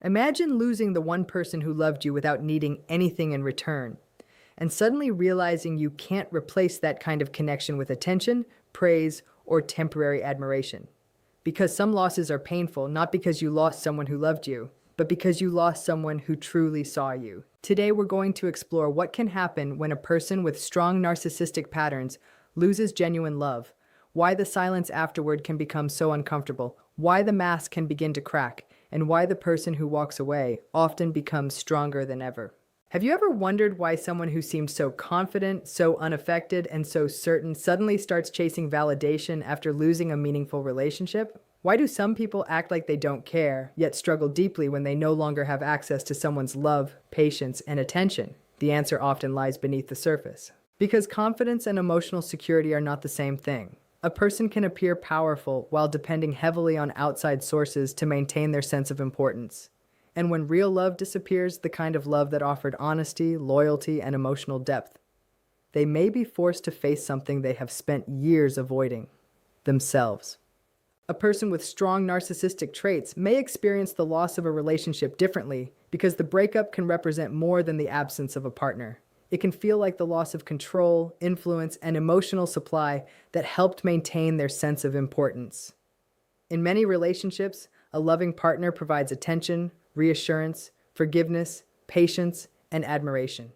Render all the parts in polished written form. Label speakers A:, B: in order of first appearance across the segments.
A: Imagine losing the one person who loved you without needing anything in return, and suddenly realizing you can't replace that kind of connection with attention, praise, or temporary admiration. Because some losses are painful, not because you lost someone who loved you, but because you lost someone who truly saw you. Today, we're going to explore what can happen when a person with strong narcissistic patterns loses genuine love, why the silence afterward can become so uncomfortable, why the mask can begin to crack, and why the person who walks away often becomes stronger than ever. Have you ever wondered why someone who seemed so confident, so unaffected, and so certain suddenly starts chasing validation after losing a meaningful relationship? Why do some people act like they don't care, yet struggle deeply when they no longer have access to someone's love, patience, and attention? The answer often lies beneath the surface. Because confidence and emotional security are not the same thing. A person can appear powerful while depending heavily on outside sources to maintain their sense of importance. And when real love disappears, the kind of love that offered honesty, loyalty, and emotional depth, they may be forced to face something they have spent years avoiding: themselves. A person with strong narcissistic traits may experience the loss of a relationship differently because the breakup can represent more than the absence of a partner. It can feel like the loss of control, influence, and emotional supply that helped maintain their sense of importance. In many relationships, a loving partner provides attention, reassurance, forgiveness, patience, and admiration.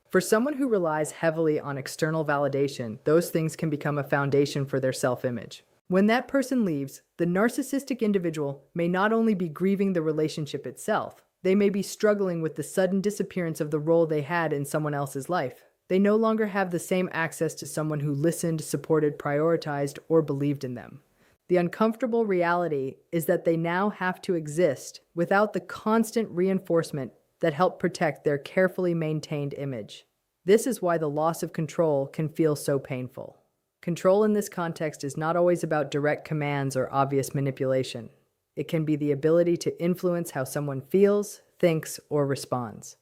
A: For someone who relies heavily on external validation, those things can become a foundation for their self-image. When that person leaves, the narcissistic individual may not only be grieving the relationship itself, they may be struggling with the sudden disappearance of the role they had in someone else's life. They no longer have the same access to someone who listened, supported, prioritized, or believed in them. The uncomfortable reality is that they now have to exist without the constant reinforcement that helped protect their carefully maintained image. This is why the loss of control can feel so painful. Control in this context is not always about direct commands or obvious manipulation. It can be the ability to influence how someone feels, thinks, or responds.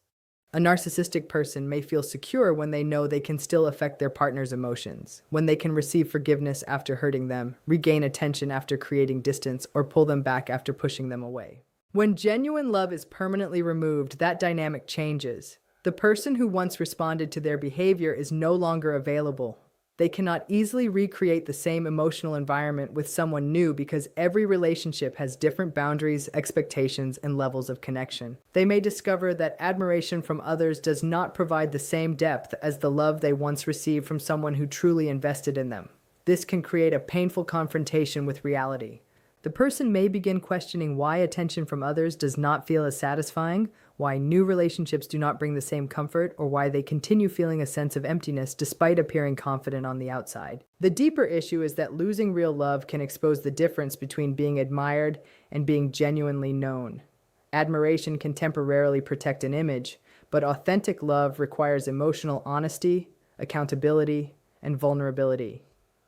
A: A narcissistic person may feel secure when they know they can still affect their partner's emotions, when they can receive forgiveness after hurting them, regain attention after creating distance, or pull them back after pushing them away. When genuine love is permanently removed, that dynamic changes. The person who once responded to their behavior is no longer available. They cannot easily recreate the same emotional environment with someone new because every relationship has different boundaries, expectations, and levels of connection. They may discover that admiration from others does not provide the same depth as the love they once received from someone who truly invested in them. This can create a painful confrontation with reality. The person may begin questioning why attention from others does not feel as satisfying, why new relationships do not bring the same comfort, or why they continue feeling a sense of emptiness despite appearing confident on the outside. The deeper issue is that losing real love can expose the difference between being admired and being genuinely known. Admiration can temporarily protect an image, but authentic love requires emotional honesty, accountability, and vulnerability.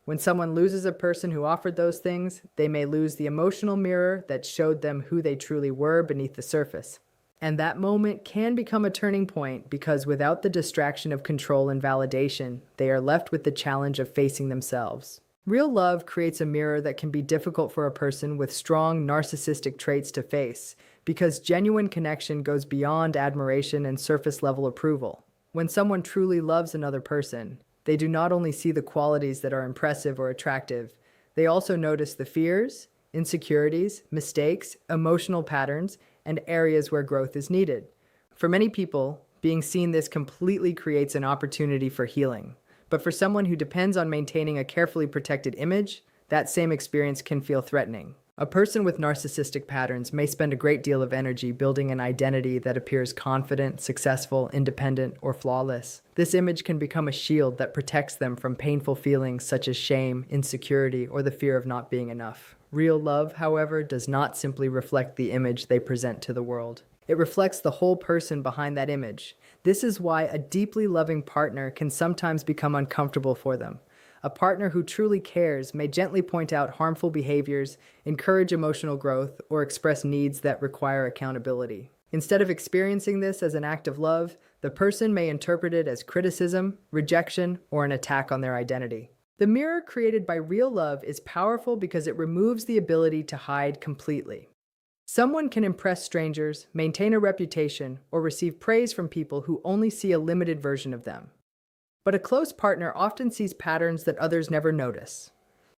A: When someone loses a person who offered those things, they may lose the emotional mirror that showed them who they truly were beneath the surface. And that moment can become a turning point because without the distraction of control and validation, they are left with the challenge of facing themselves. Real love creates a mirror that can be difficult for a person with strong narcissistic traits to face because genuine connection goes beyond admiration and surface-level approval. When someone truly loves another person, they do not only see the qualities that are impressive or attractive, they also notice the fears, insecurities, mistakes, emotional patterns, and areas where growth is needed. For many people, being seen this completely creates an opportunity for healing. But for someone who depends on maintaining a carefully protected image, that same experience can feel threatening. A person with narcissistic patterns may spend a great deal of energy building an identity that appears confident, successful, independent, or flawless. This image can become a shield that protects them from painful feelings such as shame, insecurity, or the fear of not being enough. Real love, however, does not simply reflect the image they present to the world. It reflects the whole person behind that image. This is why a deeply loving partner can sometimes become uncomfortable for them. A partner who truly cares may gently point out harmful behaviors, encourage emotional growth, or express needs that require accountability. Instead of experiencing this as an act of love, the person may interpret it as criticism, rejection, or an attack on their identity. The mirror created by real love is powerful because it removes the ability to hide completely. Someone can impress strangers, maintain a reputation, or receive praise from people who only see a limited version of them. But a close partner often sees patterns that others never notice.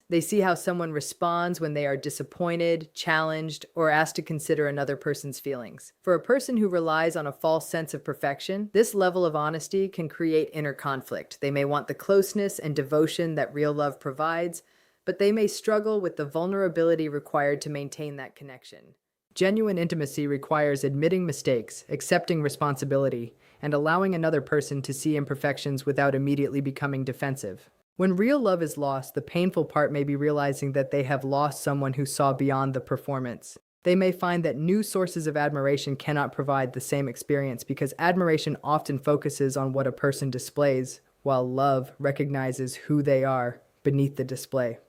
A: They see how someone responds when they are disappointed, challenged, or asked to consider another person's feelings. For a person who relies on a false sense of perfection, this level of honesty can create inner conflict. They may want the closeness and devotion that real love provides, but they may struggle with the vulnerability required to maintain that connection. Genuine intimacy requires admitting mistakes, accepting responsibility, and allowing another person to see imperfections without immediately becoming defensive. When real love is lost, the painful part may be realizing that they have lost someone who saw beyond the performance. They may find that new sources of admiration cannot provide the same experience because admiration often focuses on what a person displays, while love recognizes who they are beneath the display.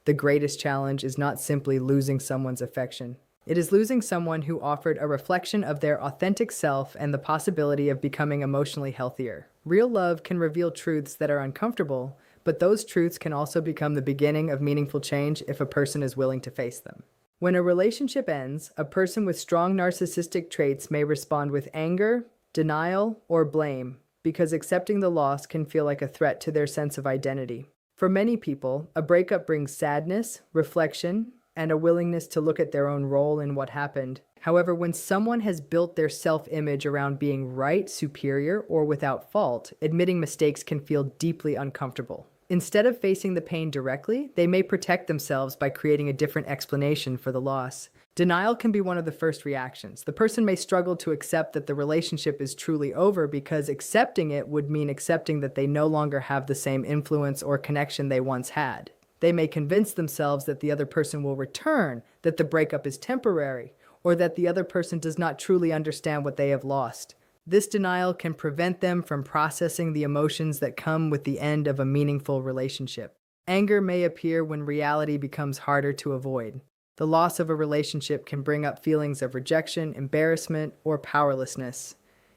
A: The greatest challenge is not simply losing someone's affection. It is losing someone who offered a reflection of their authentic self and the possibility of becoming emotionally healthier. Real love can reveal truths that are uncomfortable, but those truths can also become the beginning of meaningful change if a person is willing to face them. When a relationship ends, a person with strong narcissistic traits may respond with anger, denial, or blame, because accepting the loss can feel like a threat to their sense of identity. For many people, a breakup brings sadness, reflection, and a willingness to look at their own role in what happened. However, when someone has built their self-image around being right, superior, or without fault, admitting mistakes can feel deeply uncomfortable. Instead of facing the pain directly, they may protect themselves by creating a different explanation for the loss. Denial can be one of the first reactions. The person may struggle to accept that the relationship is truly over because accepting it would mean accepting that they no longer have the same influence or connection they once had. They may convince themselves that the other person will return, that the breakup is temporary, or that the other person does not truly understand what they have lost. This denial can prevent them from processing the emotions that come with the end of a meaningful relationship. Anger may appear when reality becomes harder to avoid. The loss of a relationship can bring up feelings of rejection, embarrassment, or powerlessness.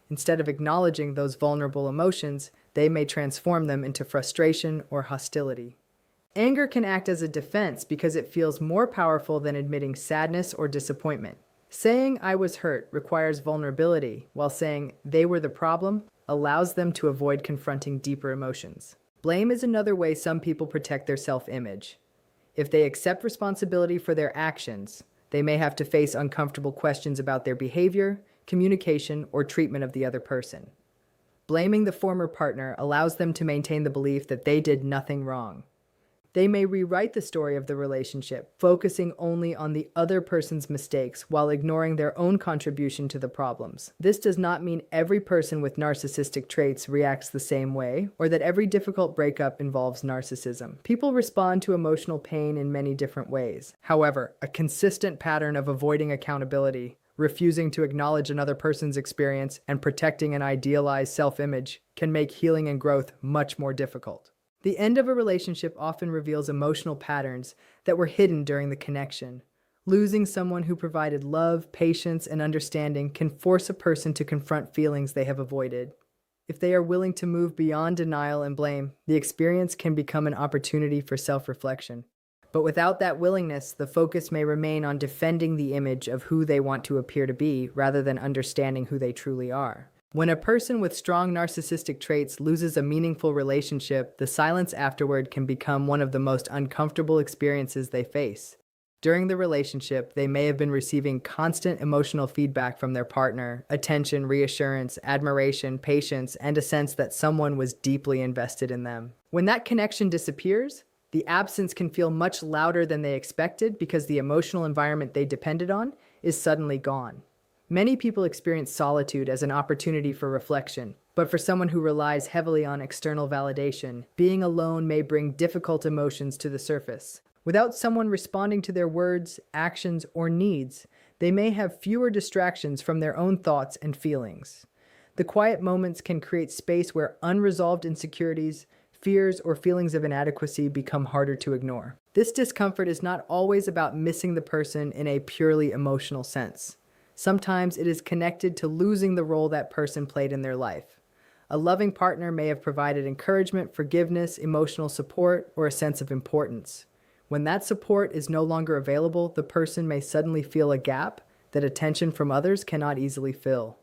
A: Instead of acknowledging those vulnerable emotions, they may transform them into frustration or hostility. Anger can act as a defense because it feels more powerful than admitting sadness or disappointment. Saying "I was hurt" requires vulnerability, while saying "they were the problem" allows them to avoid confronting deeper emotions. Blame is another way some people protect their self-image. If they accept responsibility for their actions, they may have to face uncomfortable questions about their behavior, communication, or treatment of the other person. Blaming the former partner allows them to maintain the belief that they did nothing wrong. They may rewrite the story of the relationship, focusing only on the other person's mistakes while ignoring their own contribution to the problems. This does not mean every person with narcissistic traits reacts the same way, or that every difficult breakup involves narcissism. People respond to emotional pain in many different ways. However, a consistent pattern of avoiding accountability, refusing to acknowledge another person's experience, and protecting an idealized self-image can make healing and growth much more difficult. The end of a relationship often reveals emotional patterns that were hidden during the connection. Losing someone who provided love, patience, and understanding can force a person to confront feelings they have avoided. If they are willing to move beyond denial and blame, the experience can become an opportunity for self-reflection. But without that willingness, the focus may remain on defending the image of who they want to appear to be rather than understanding who they truly are. When a person with strong narcissistic traits loses a meaningful relationship, the silence afterward can become one of the most uncomfortable experiences they face. During the relationship, they may have been receiving constant emotional feedback from their partner, attention, reassurance, admiration, patience, and a sense that someone was deeply invested in them. When that connection disappears, the absence can feel much louder than they expected because the emotional environment they depended on is suddenly gone. Many people experience solitude as an opportunity for reflection, but for someone who relies heavily on external validation, being alone may bring difficult emotions to the surface. Without someone responding to their words, actions, or needs, they may have fewer distractions from their own thoughts and feelings. The quiet moments can create space where unresolved insecurities, fears, or feelings of inadequacy become harder to ignore. This discomfort is not always about missing the person in a purely emotional sense. Sometimes it is connected to losing the role that person played in their life. A loving partner may have provided encouragement, forgiveness, emotional support, or a sense of importance. When that support is no longer available, the person may suddenly feel a gap, that attention from others cannot easily fill.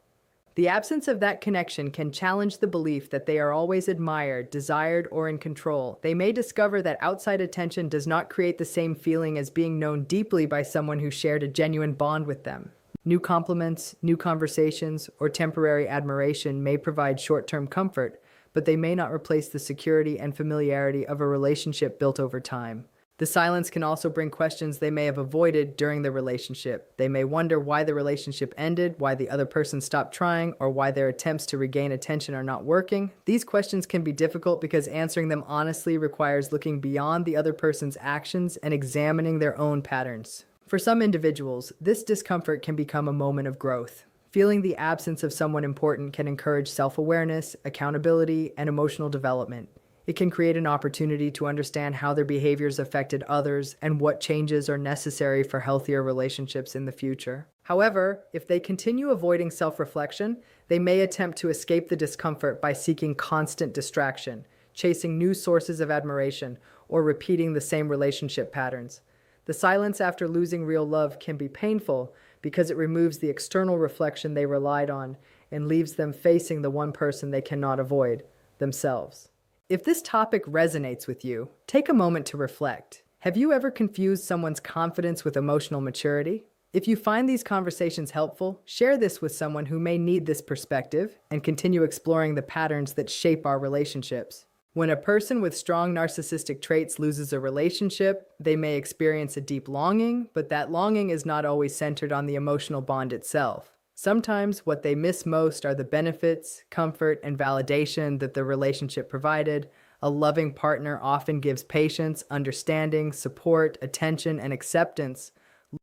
A: The absence of that connection can challenge the belief that they are always admired, desired, or in control. They may discover that outside attention does not create the same feeling as being known deeply by someone who shared a genuine bond with them. New compliments, new conversations, or temporary admiration may provide short-term comfort, but they may not replace the security and familiarity of a relationship built over time. The silence can also bring questions they may have avoided during the relationship. They may wonder why the relationship ended, why the other person stopped trying, or why their attempts to regain attention are not working. These questions can be difficult because answering them honestly requires looking beyond the other person's actions and examining their own patterns. For some individuals, this discomfort can become a moment of growth. Feeling the absence of someone important can encourage self-awareness, accountability, and emotional development. It can create an opportunity to understand how their behaviors affected others and what changes are necessary for healthier relationships in the future. However, if they continue avoiding self-reflection, they may attempt to escape the discomfort by seeking constant distraction, chasing new sources of admiration, or repeating the same relationship patterns. The silence after losing real love can be painful because it removes the external reflection they relied on and leaves them facing the one person they cannot avoid, themselves. If this topic resonates with you, take a moment to reflect. Have you ever confused someone's confidence with emotional maturity? If you find these conversations helpful, share this with someone who may need this perspective and continue exploring the patterns that shape our relationships. When a person with strong narcissistic traits loses a relationship, they may experience a deep longing, but that longing is not always centered on the emotional bond itself. Sometimes what they miss most are the benefits, comfort, and validation that the relationship provided. A loving partner often gives patience, understanding, support, attention, and acceptance.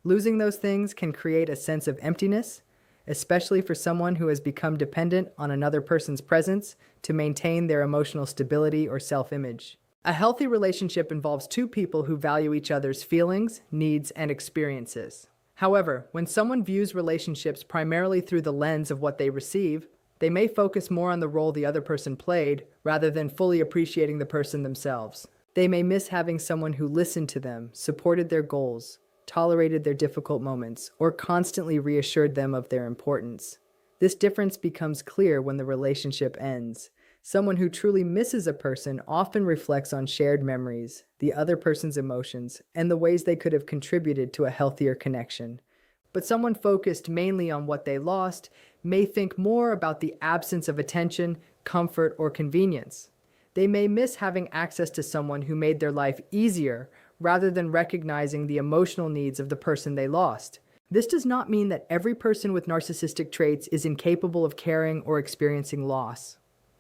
A: Losing those things can create a sense of emptiness, especially for someone who has become dependent on another person's presence to maintain their emotional stability or self-image. A healthy relationship involves two people who value each other's feelings, needs, and experiences. However, when someone views relationships primarily through the lens of what they receive, they may focus more on the role the other person played rather than fully appreciating the person themselves. They may miss having someone who listened to them, supported their goals, tolerated their difficult moments, or constantly reassured them of their importance. This difference becomes clear when the relationship ends. Someone who truly misses a person often reflects on shared memories, the other person's emotions, and the ways they could have contributed to a healthier connection. But someone focused mainly on what they lost may think more about the absence of attention, comfort, or convenience. They may miss having access to someone who made their life easier rather than recognizing the emotional needs of the person they lost. This does not mean that every person with narcissistic traits is incapable of caring or experiencing loss.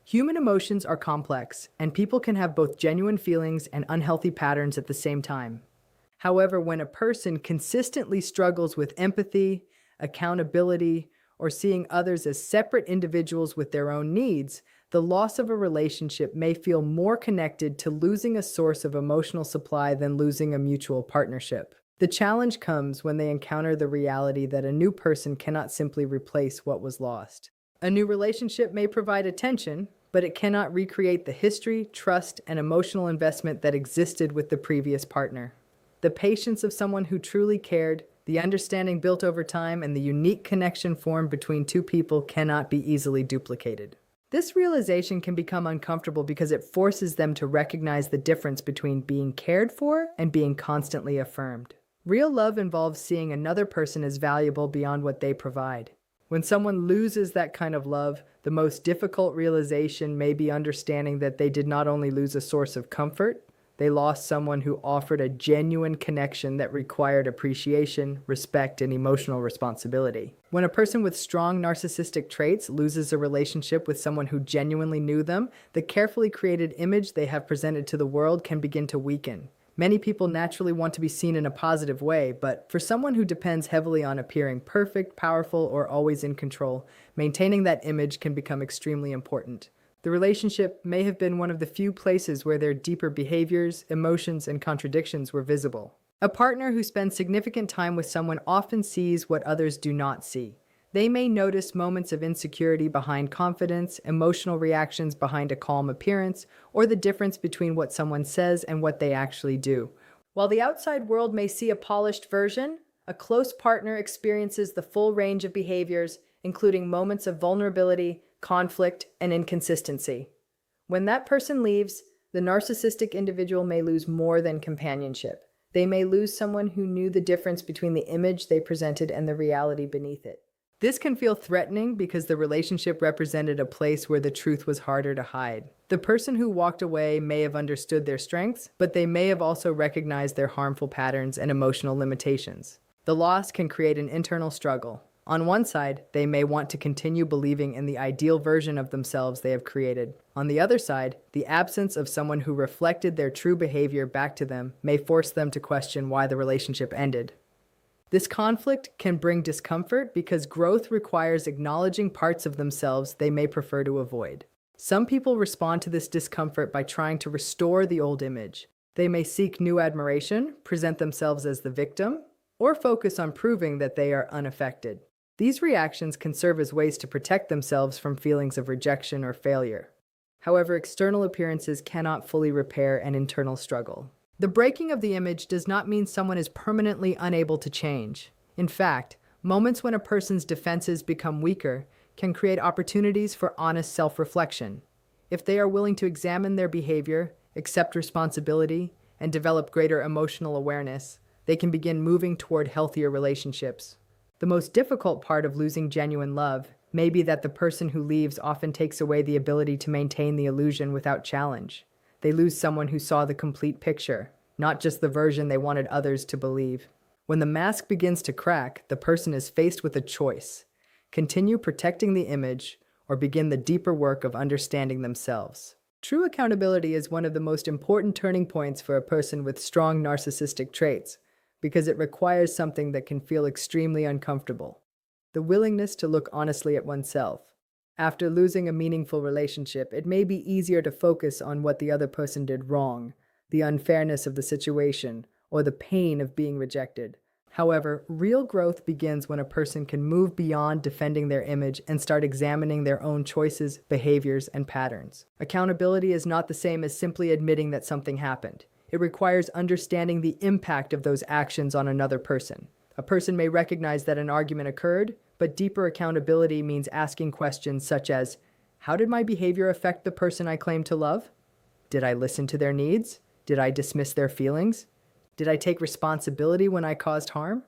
A: Human emotions are complex, and people can have both genuine feelings and unhealthy patterns at the same time. However, when a person consistently struggles with empathy, accountability, or seeing others as separate individuals with their own needs, the loss of a relationship may feel more connected to losing a source of emotional supply than losing a mutual partnership. The challenge comes when they encounter the reality that a new person cannot simply replace what was lost. A new relationship may provide attention, but it cannot recreate the history, trust, and emotional investment that existed with the previous partner. The patience of someone who truly cared, the understanding built over time, and the unique connection formed between two people cannot be easily duplicated. This realization can become uncomfortable because it forces them to recognize the difference between being cared for and being constantly affirmed. Real love involves seeing another person as valuable beyond what they provide. When someone loses that kind of love, the most difficult realization may be understanding that they did not only lose a source of comfort, they lost someone who offered a genuine connection that required appreciation, respect, and emotional responsibility. When a person with strong narcissistic traits loses a relationship with someone who genuinely knew them, the carefully created image they have presented to the world can begin to weaken. Many people naturally want to be seen in a positive way, but for someone who depends heavily on appearing perfect, powerful, or always in control, maintaining that image can become extremely important. The relationship may have been one of the few places where their deeper behaviors, emotions, and contradictions were visible. A partner who spends significant time with someone often sees what others do not see. They may notice moments of insecurity behind confidence, emotional reactions behind a calm appearance, or the difference between what someone says and what they actually do. While the outside world may see a polished version, A close partner experiences the full range of behaviors, including moments of vulnerability, conflict, and inconsistency. When that person leaves, the narcissistic individual may lose more than companionship. They may lose someone who knew the difference between the image they presented and the reality beneath it. This can feel threatening because the relationship represented a place where the truth was harder to hide. The person who walked away may have understood their strengths, but they may have also recognized their harmful patterns and emotional limitations. The loss can create an internal struggle. On one side, they may want to continue believing in the ideal version of themselves they have created. On the other side, the absence of someone who reflected their true behavior back to them may force them to question why the relationship ended. This conflict can bring discomfort because growth requires acknowledging parts of themselves they may prefer to avoid. Some people respond to this discomfort by trying to restore the old image. They may seek new admiration, present themselves as the victim, or focus on proving that they are unaffected. These reactions can serve as ways to protect themselves from feelings of rejection or failure. However, external appearances cannot fully repair an internal struggle. The breaking of the image does not mean someone is permanently unable to change. In fact, moments when a person's defenses become weaker can create opportunities for honest self-reflection. If they are willing to examine their behavior, accept responsibility, and develop greater emotional awareness, they can begin moving toward healthier relationships. The most difficult part of losing genuine love may be that the person who leaves often takes away the ability to maintain the illusion without challenge. They lose someone who saw the complete picture, not just the version they wanted others to believe. When the mask begins to crack, the person is faced with a choice: continue protecting the image or begin the deeper work of understanding themselves. True accountability is one of the most important turning points for a person with strong narcissistic traits, because it requires something that can feel extremely uncomfortable: the willingness to look honestly at oneself. After losing a meaningful relationship, it may be easier to focus on what the other person did wrong, the unfairness of the situation, or the pain of being rejected. However, real growth begins when a person can move beyond defending their image and start examining their own choices, behaviors, and patterns. Accountability is not the same as simply admitting that something happened. It requires understanding the impact of those actions on another person. A person may recognize that an argument occurred, but deeper accountability means asking questions such as, how did my behavior affect the person I claim to love? Did I listen to their needs? Did I dismiss their feelings? Did I take responsibility when I caused harm?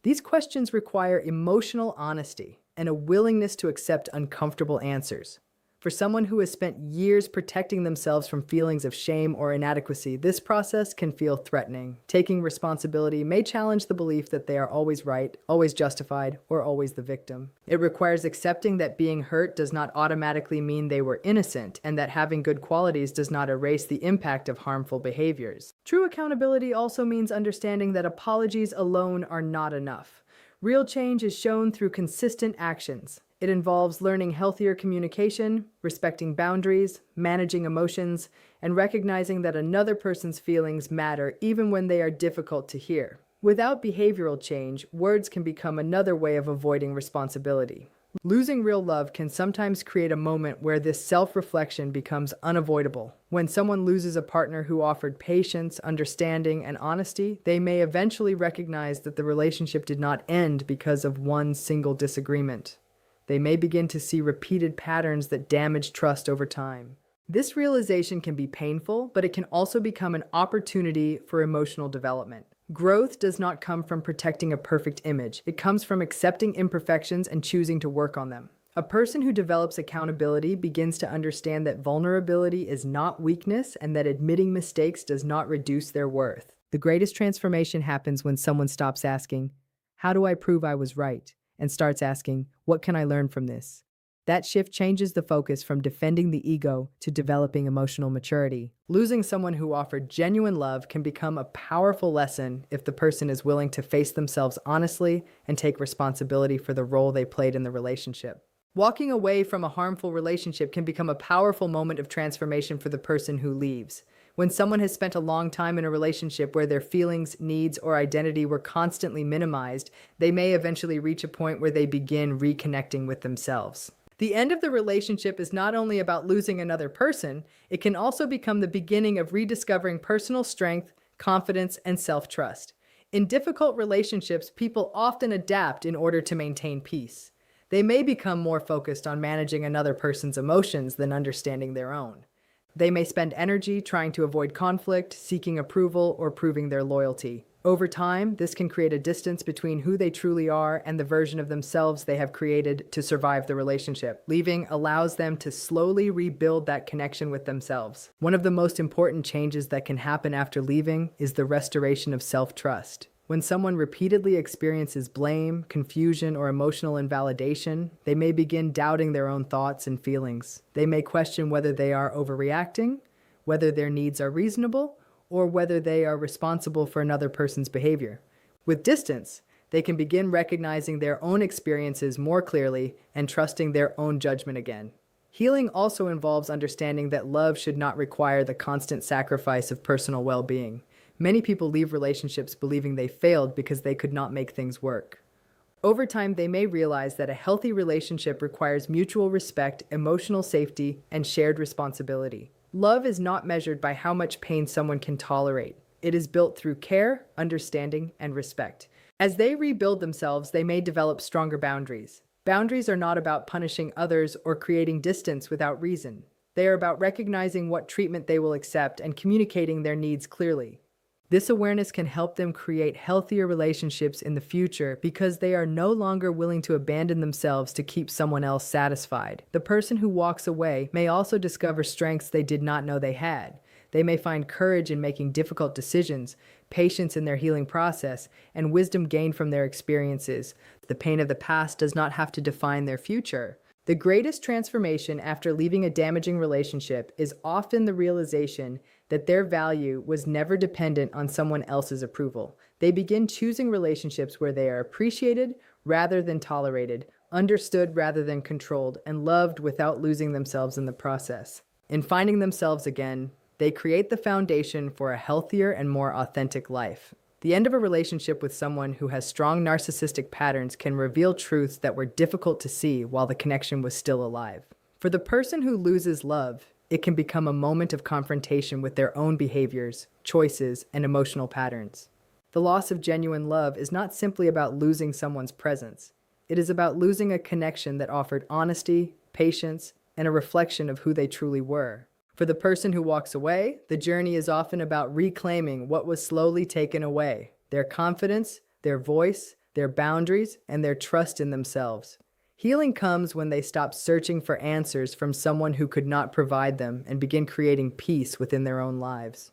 A: These questions require emotional honesty and a willingness to accept uncomfortable answers. For someone who has spent years protecting themselves from feelings of shame or inadequacy, this process can feel threatening. Taking responsibility may challenge the belief that they are always right, always justified, or always the victim. It requires accepting that being hurt does not automatically mean they were innocent, and that having good qualities does not erase the impact of harmful behaviors. True accountability also means understanding that apologies alone are not enough. Real change is shown through consistent actions. It involves learning healthier communication, respecting boundaries, managing emotions, and recognizing that another person's feelings matter even when they are difficult to hear. Without behavioral change, words can become another way of avoiding responsibility. Losing real love can sometimes create a moment where this self-reflection becomes unavoidable. When someone loses a partner who offered patience, understanding, and honesty, they may eventually recognize that the relationship did not end because of one single disagreement. They may begin to see repeated patterns that damage trust over time. This realization can be painful, but it can also become an opportunity for emotional development. Growth does not come from protecting a perfect image. It comes from accepting imperfections and choosing to work on them. A person who develops accountability begins to understand that vulnerability is not weakness and that admitting mistakes does not reduce their worth. The greatest transformation happens when someone stops asking, "How do I prove I was right?" and starts asking, "What can I learn from this?" That shift changes the focus from defending the ego to developing emotional maturity. Losing someone who offered genuine love can become a powerful lesson if the person is willing to face themselves honestly and take responsibility for the role they played in the relationship. Walking away from a harmful relationship can become a powerful moment of transformation for the person who leaves. When someone has spent a long time in a relationship where their feelings, needs, or identity were constantly minimized, they may eventually reach a point where they begin reconnecting with themselves. The end of the relationship is not only about losing another person, it can also become the beginning of rediscovering personal strength, confidence, and self-trust. In difficult relationships, people often adapt in order to maintain peace. They may become more focused on managing another person's emotions than understanding their own. They may spend energy trying to avoid conflict, seeking approval, or proving their loyalty. Over time, this can create a distance between who they truly are and the version of themselves they have created to survive the relationship. Leaving allows them to slowly rebuild that connection with themselves. One of the most important changes that can happen after leaving is the restoration of self-trust. When someone repeatedly experiences blame, confusion, or emotional invalidation, they may begin doubting their own thoughts and feelings. They may question whether they are overreacting, whether their needs are reasonable, or whether they are responsible for another person's behavior. With distance, they can begin recognizing their own experiences more clearly and trusting their own judgment again. Healing also involves understanding that love should not require the constant sacrifice of personal well-being. Many people leave relationships believing they failed because they could not make things work. Over time, they may realize that a healthy relationship requires mutual respect, emotional safety, and shared responsibility. Love is not measured by how much pain someone can tolerate. It is built through care, understanding, and respect. As they rebuild themselves, they may develop stronger boundaries. Boundaries are not about punishing others or creating distance without reason. They are about recognizing what treatment they will accept and communicating their needs clearly. This awareness can help them create healthier relationships in the future because they are no longer willing to abandon themselves to keep someone else satisfied. The person who walks away may also discover strengths they did not know they had. They may find courage in making difficult decisions, patience in their healing process, and wisdom gained from their experiences. The pain of the past does not have to define their future. The greatest transformation after leaving a damaging relationship is often the realization that their value was never dependent on someone else's approval. They begin choosing relationships where they are appreciated rather than tolerated, understood rather than controlled, and loved without losing themselves in the process. In finding themselves again, they create the foundation for a healthier and more authentic life. The end of a relationship with someone who has strong narcissistic patterns can reveal truths that were difficult to see while the connection was still alive. For the person who loses love, it can become a moment of confrontation with their own behaviors, choices, and emotional patterns. The loss of genuine love is not simply about losing someone's presence. It is about losing a connection that offered honesty, patience, and a reflection of who they truly were. For the person who walks away, the journey is often about reclaiming what was slowly taken away: their confidence, their voice, their boundaries, and their trust in themselves. Healing comes when they stop searching for answers from someone who could not provide them and begin creating peace within their own lives.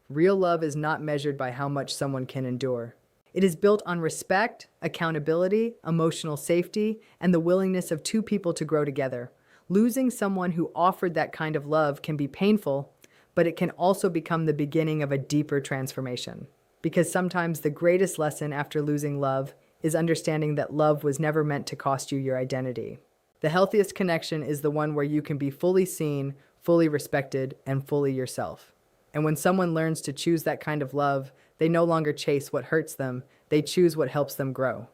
A: Real love is not measured by how much someone can endure. It is built on respect, accountability, emotional safety, and the willingness of two people to grow together. Losing someone who offered that kind of love can be painful, but it can also become the beginning of a deeper transformation. Because sometimes the greatest lesson after losing love is understanding that love was never meant to cost you your identity. The healthiest connection is the one where you can be fully seen, fully respected, and fully yourself. And when someone learns to choose that kind of love, they no longer chase what hurts them, they choose what helps them grow.